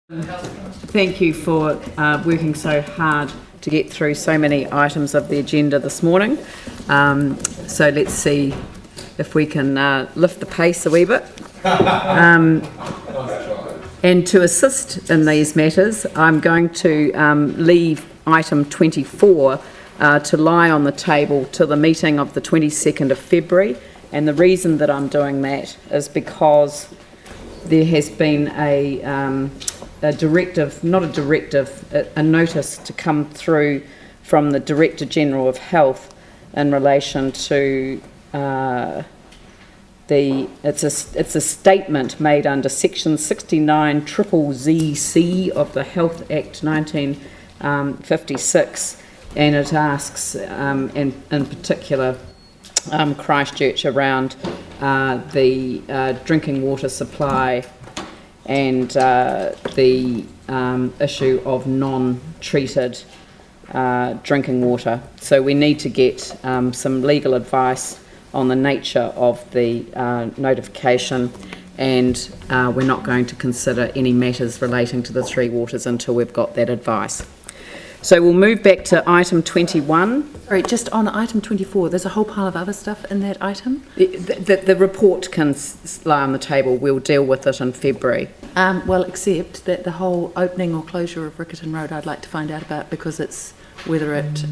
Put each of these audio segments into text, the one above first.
Thank you for working so hard to get through so many items of the agenda this morning. So let's see if we can lift the pace a wee bit. And to assist in these matters, I'm going to leave item 24 to lie on the table till the meeting of the 22nd of February. And the reason that I'm doing that is because there has been a notice to come through from the Director General of Health in relation to it's a statement made under section 69ZZC of the Health Act 1956, and it asks in particular Christchurch around the drinking water supply and the issue of non-treated drinking water. So we need to get some legal advice on the nature of the notification, and we're not going to consider any matters relating to the three waters until we've got that advice. So we'll move back to item 21. Sorry, just on item 24, there's a whole pile of other stuff in that item. The report can lie on the table. We'll deal with it in February. Well, except that the whole opening or closure of Riccarton Road I'd like to find out about, because it's whether it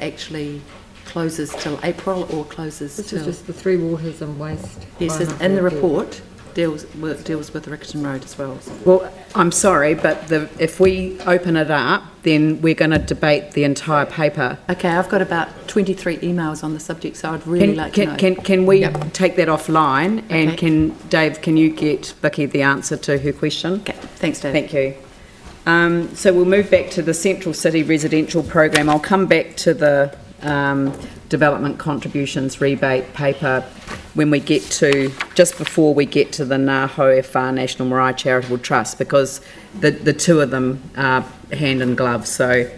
actually closes till April or closes this till... This is just the three waters and waste. Yes, in the report deals with Riccarton Road as well. Well, I'm sorry, but if we open it up, then we're going to debate the entire paper. Okay, I've got about 23 emails on the subject, so I'd really like to know. Can we take that offline? And Dave, can you get Vicky the answer to her question? Okay, thanks, Dave. Thank you. So we'll move back to the Central City Residential Programme. I'll come back to the development contributions rebate paper when we get to, just before we get to the Ngā Hoewha National Marae Charitable Trust, because the two of them are hand in glove. So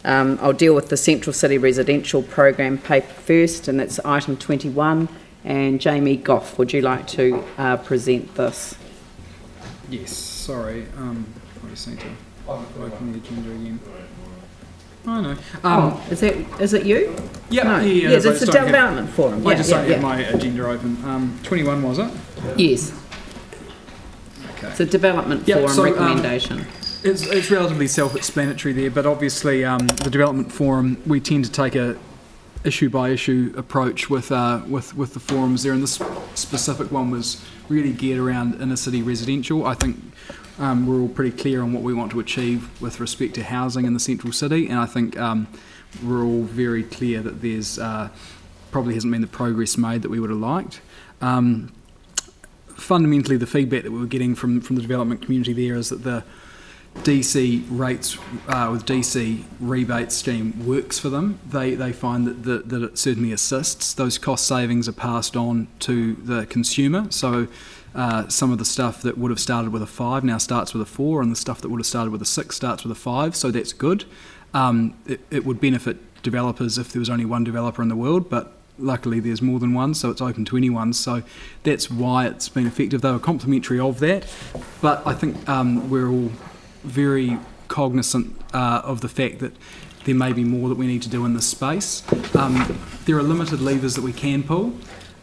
I'll deal with the Central City Residential Programme paper first, and that's item 21. And Jamie Goff, would you like to present this? Yes, sorry, I just need to open the agenda again. I know. Is it you? Yeah, no. Yes, it's the development forum. I just don't have my agenda open. 21 was it? Yes. Okay. It's a development forum recommendation. It's relatively self-explanatory there, but obviously the development forum, we tend to take a issue by issue approach with the forums there, and this specific one was really geared around inner city residential. I think we're all pretty clear on what we want to achieve with respect to housing in the central city, and I think we're all very clear that there's probably hasn't been the progress made that we would have liked. Fundamentally, the feedback that we were getting from the development community there is that the DC rates with DC rebate scheme works for them. They find that it certainly assists. Those cost savings are passed on to the consumer. So some of the stuff that would have started with a 5 now starts with a 4, and the stuff that would have started with a 6 starts with a 5. So that's good. It would benefit developers if there was only one developer in the world, but luckily there's more than one, so it's open to anyone. So that's why it's been effective. They were complimentary of that, but I think we're all very cognisant of the fact that there may be more that we need to do in this space. There are limited levers that we can pull,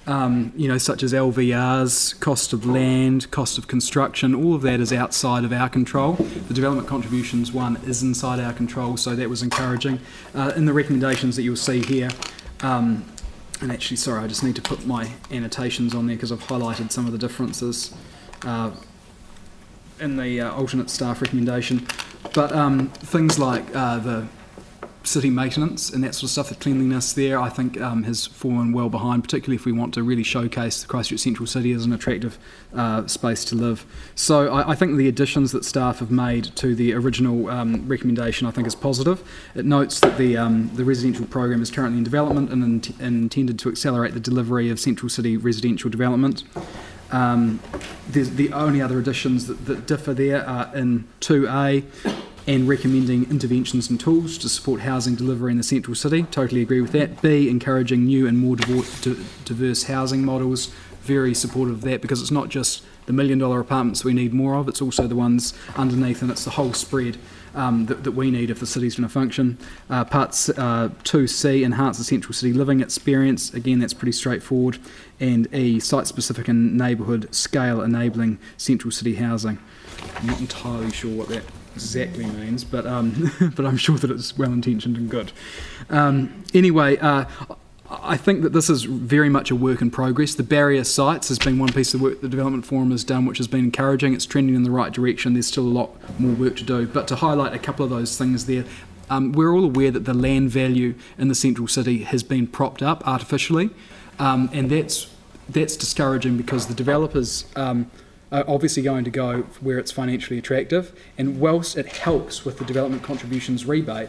such as LVRs, cost of land, cost of construction. All of that is outside of our control. The development contributions one is inside our control, so that was encouraging. In the recommendations that you'll see here, and actually, sorry, I just need to put my annotations on there because I've highlighted some of the differences in the alternate staff recommendation, but things like the city maintenance and that sort of stuff, the cleanliness there, I think has fallen well behind, particularly if we want to really showcase the Christchurch Central City as an attractive space to live. So I think the additions that staff have made to the original recommendation I think is positive. It notes that the residential program is currently in development and intended to accelerate the delivery of Central City residential development. There's the only other additions that differ there are in 2A and recommending interventions and tools to support housing delivery in the central city. Totally agree with that. B, encouraging new and more diverse housing models very supportive of that, because it's not just the $1 million apartments we need more of, it's also the ones underneath, and it's the whole spread that we need if the city's going to function. Parts 2C, enhance the central city living experience. Again, that's pretty straightforward. And E, site-specific and neighbourhood scale enabling central city housing. I'm not entirely sure what that exactly means, but but I'm sure that it's well-intentioned and good. Anyway, I think that this is very much a work in progress. The barrier sites has been one piece of work the Development Forum has done, which has been encouraging. It's trending in the right direction. There's still a lot more work to do. But to highlight a couple of those things there, we're all aware that the land value in the central city has been propped up artificially, and that's discouraging, because the developers are obviously going to go where it's financially attractive, and whilst it helps with the development contributions rebate,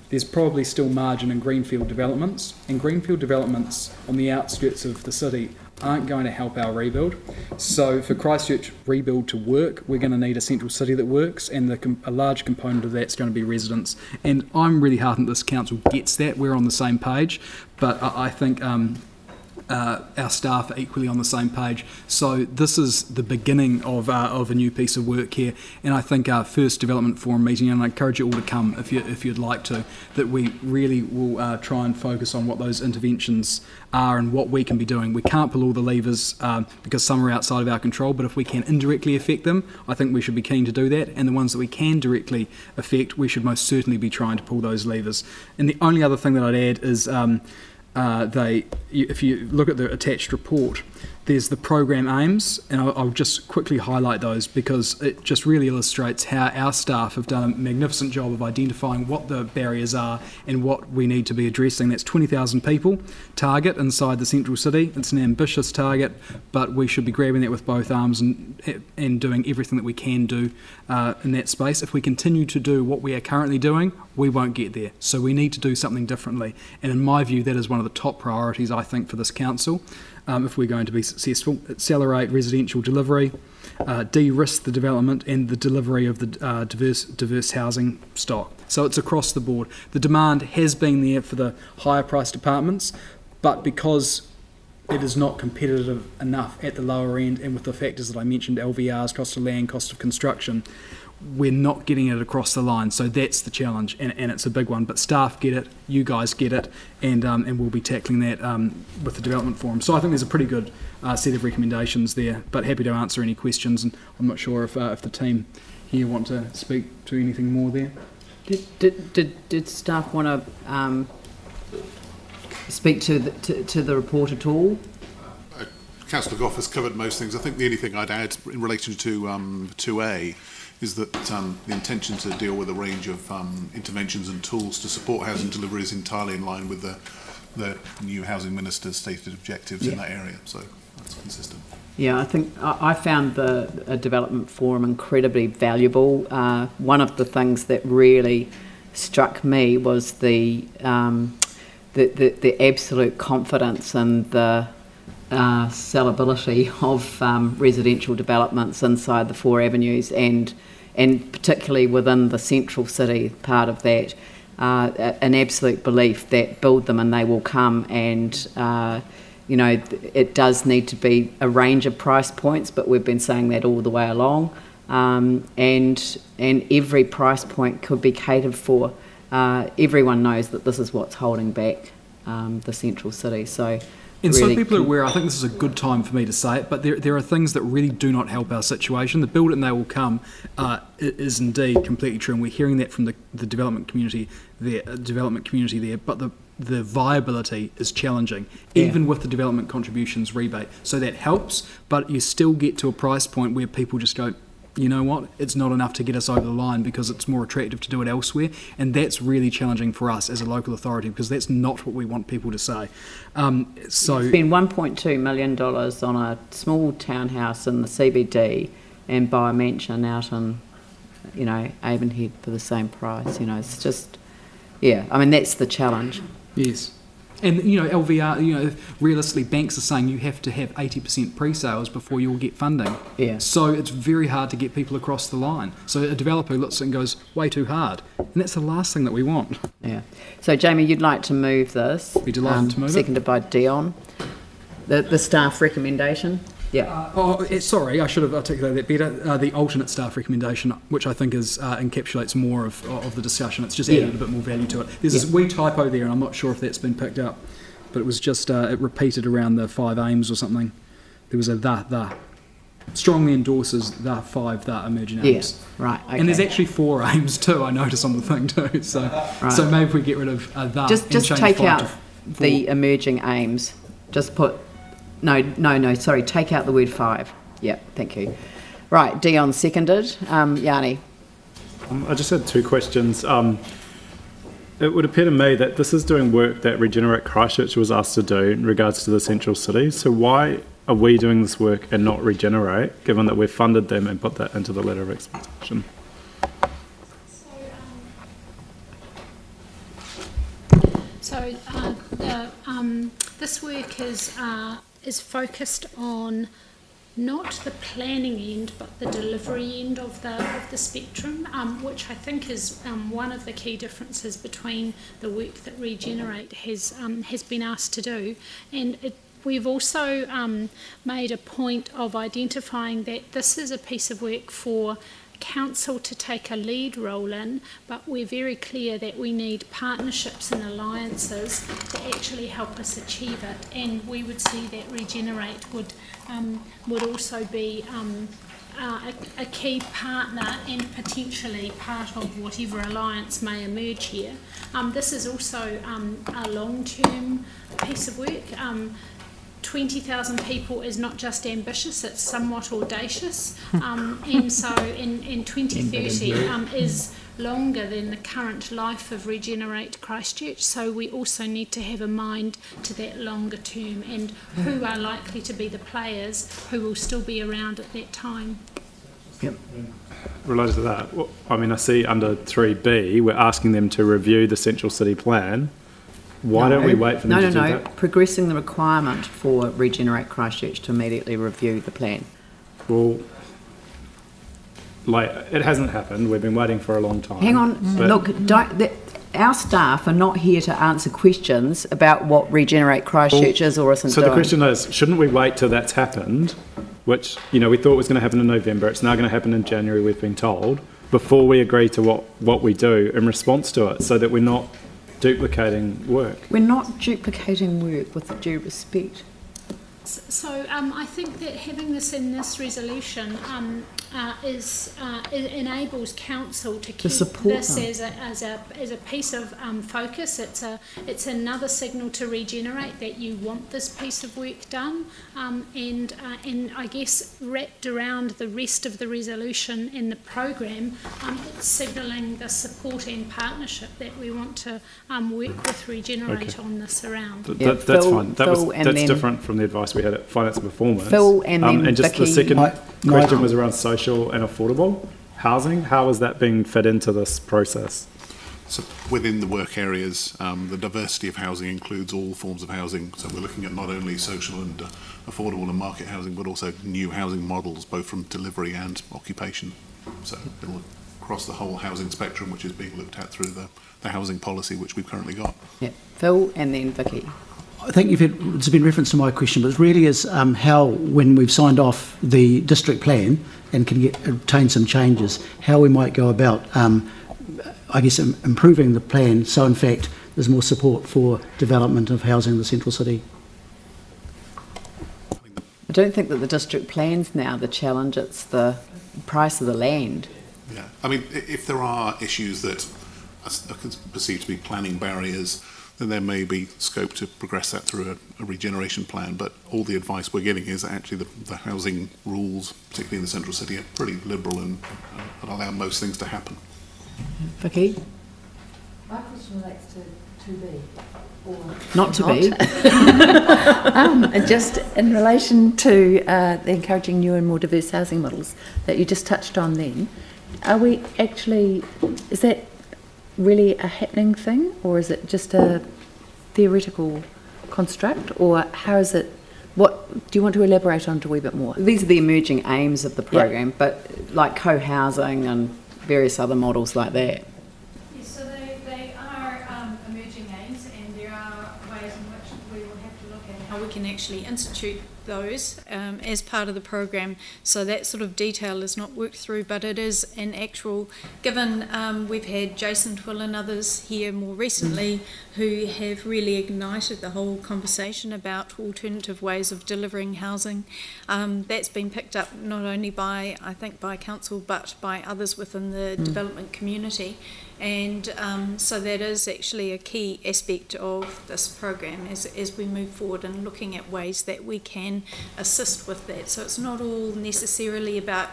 there's probably still margin in greenfield developments, and greenfield developments on the outskirts of the city aren't going to help our rebuild. So for Christchurch rebuild to work, we're going to need a central city that works, and a large component of that's going to be residents. And I'm really heartened this council gets that. We're on the same page, but I think our staff are equally on the same page. So this is the beginning of a new piece of work here, and I think our first Development Forum meeting, and I encourage you all to come if you'd like to, that we really will try and focus on what those interventions are and what we can be doing. We can't pull all the levers because some are outside of our control, but if we can indirectly affect them, I think we should be keen to do that, and the ones that we can directly affect, we should most certainly be trying to pull those levers. And the only other thing that I'd add is if you look at the attached report, there's the program aims, and I'll just quickly highlight those, because it just really illustrates how our staff have done a magnificent job of identifying what the barriers are and what we need to be addressing. That's 20,000 people target inside the central city. It's an ambitious target, but we should be grabbing that with both arms and doing everything that we can do in that space. If we continue to do what we are currently doing, we won't get there. So we need to do something differently, and in my view, that is one of the top priorities, I think, for this council. If we're going to be successful, accelerate residential delivery, de-risk the development and the delivery of the diverse housing stock. So it's across the board. The demand has been there for the higher priced apartments, but because it is not competitive enough at the lower end, and with the factors that I mentioned, LVRs, cost of land, cost of construction, we're not getting it across the line. So that's the challenge, and it's a big one. But staff get it, you guys get it, and we'll be tackling that with the Development Forum. So I think there's a pretty good set of recommendations there, but happy to answer any questions, and I'm not sure if the team here want to speak to anything more there. Did staff want to speak to the report at all? Councillor Goff has covered most things. I think the only thing I'd add in relation to 2A is that the intention to deal with a range of interventions and tools to support housing delivery is entirely in line with the new Housing Minister's stated objectives in that area. So that's consistent. Yeah, I think I found the Development Forum incredibly valuable. One of the things that really struck me was the absolute confidence and the sellability of residential developments inside the 4 avenues, and particularly within the central city part of that, an absolute belief that build them and they will come. And you know, it does need to be a range of price points, but we've been saying that all the way along, and every price point could be catered for. Everyone knows that this is what's holding back the central city. So. And really so people are aware, I think this is a good time for me to say it, but there are things that really do not help our situation. The build it and they will come is indeed completely true, and we're hearing that from the development community there, but the viability is challenging, even with the development contributions rebate. So that helps, but you still get to a price point where people just go, you know what, it's not enough to get us over the line because it's more attractive to do it elsewhere, and that's really challenging for us as a local authority, because that's not what we want people to say. So spend $1.2 million on a small townhouse in the CBD and buy a mansion out in, you know, Avonhead for the same price. You know, it's just, yeah, I mean, that's the challenge. Yes. And, you know, LVR, you know, realistically, banks are saying you have to have 80% pre-sales before you'll get funding. Yeah. So it's very hard to get people across the line. So a developer looks and goes, way too hard. And that's the last thing that we want. Yeah. So, Jamie, you'd like to move this. Be delighted to move seconded by Dion. The staff recommendation? Yeah. Sorry, I should have articulated that better. The alternate staff recommendation, which I think encapsulates more of the discussion. It's just added a bit more value to it. There's this wee typo there, and I'm not sure if that's been picked up, but it was just it repeated around the 5 aims or something. There was a the. Strongly endorses the 5 emerging aims. Yeah, right. Okay. And there's actually 4 aims too, I noticed on the thing too. So maybe if we get rid of the just and change take 5 out to 4. the emerging aims. Just put sorry, take out the word 5. Yeah, thank you. Right, Dion seconded. Yanni. I just had 2 questions. It would appear to me that this is doing work that Regenerate Christchurch was asked to do in regards to the central city. So why are we doing this work and not Regenerate, given that we've funded them and put that into the letter of expectation? This work is focused on not the planning end, but the delivery end of the spectrum, which I think is one of the key differences between the work that Regenerate has been asked to do. And we've also made a point of identifying that this is a piece of work for council to take a lead role in, but we're very clear that we need partnerships and alliances to actually help us achieve it, and we would see that Regenerate would also be a key partner and potentially part of whatever alliance may emerge here. This is also a long-term piece of work. 20,000 people is not just ambitious, it's somewhat audacious, and so in 2030 is longer than the current life of Regenerate Christchurch, so we also need to have a mind to that longer term and who are likely to be the players who will still be around at that time. Yep. Related to that, I see under 3B, we're asking them to review the central city plan. Why don't we wait for them to do that? Progressing the requirement for Regenerate Christchurch to immediately review the plan. Well, it hasn't happened. We've been waiting for a long time. Hang on, look, our staff are not here to answer questions about what Regenerate Christchurch is or isn't doing. So the question is, shouldn't we wait till that's happened, which, we thought was going to happen in November, it's now going to happen in January, we've been told, before we agree to what we do in response to it, so that we're not duplicating work? We're not duplicating work, with due respect. So I think that having this in this resolution enables council to keep this as a piece of focus. It's another signal to Regenerate that you want this piece of work done, and I guess wrapped around the rest of the resolution in the program, it's signalling the support and partnership that we want to work with Regenerate on this around. That's fine. That's different from the advice we had at Finance and Performance. Phil and then and just Vicky. the second question was around social and affordable housing. How is that being fed into this process? So within the work areas, the diversity of housing includes all forms of housing. So we're looking at not only social and affordable and market housing, but also new housing models, both from delivery and occupation. So it'll across the whole housing spectrum, which is being looked at through the housing policy which we've currently got. Yeah, Phil and then Vicky. I think it's been reference to my question, but it really is how, when we've signed off the district plan and can obtain some changes, how we might go about, improving the plan so, in fact, there's more support for development of housing in the central city. I don't think that the district plan's now the challenge, it's the price of the land. Yeah, if there are issues that are perceived to be planning barriers, then there may be scope to progress that through a regeneration plan. But all the advice we're getting is that actually the housing rules, particularly in the central city, are pretty liberal and allow most things to happen. Vicky? My question relates to 2B. Or not to be. Just in relation to encouraging new and more diverse housing models that you just touched on then, is that really a happening thing, or is it just a theoretical construct, or how is it? What do you want to elaborate on a wee bit more? These are the emerging aims of the program, but like co-housing and various other models like that. Yes, so they are emerging aims, and there are ways in which we will have to look at how we can actually institute those as part of the program. So that sort of detail is not worked through, but it is an actual, given we've had Jason Twill and others here more recently who have really ignited the whole conversation about alternative ways of delivering housing. That's been picked up not only by, I think, by council, but by others within the development community. And so that is actually a key aspect of this program as we move forward and looking at ways that we can assist with that. So it's not all necessarily about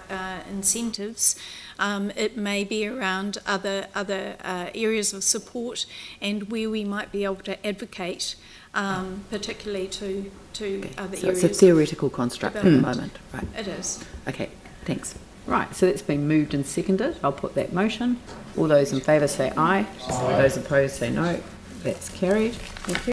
incentives. It may be around other areas of support and where we might be able to advocate, particularly to other So areas. it's a theoretical construct at the moment, right? It is. Okay, thanks. Right, so it's been moved and seconded. I'll put that motion. All those in favour say aye. Those opposed say no. That's carried. Thank you.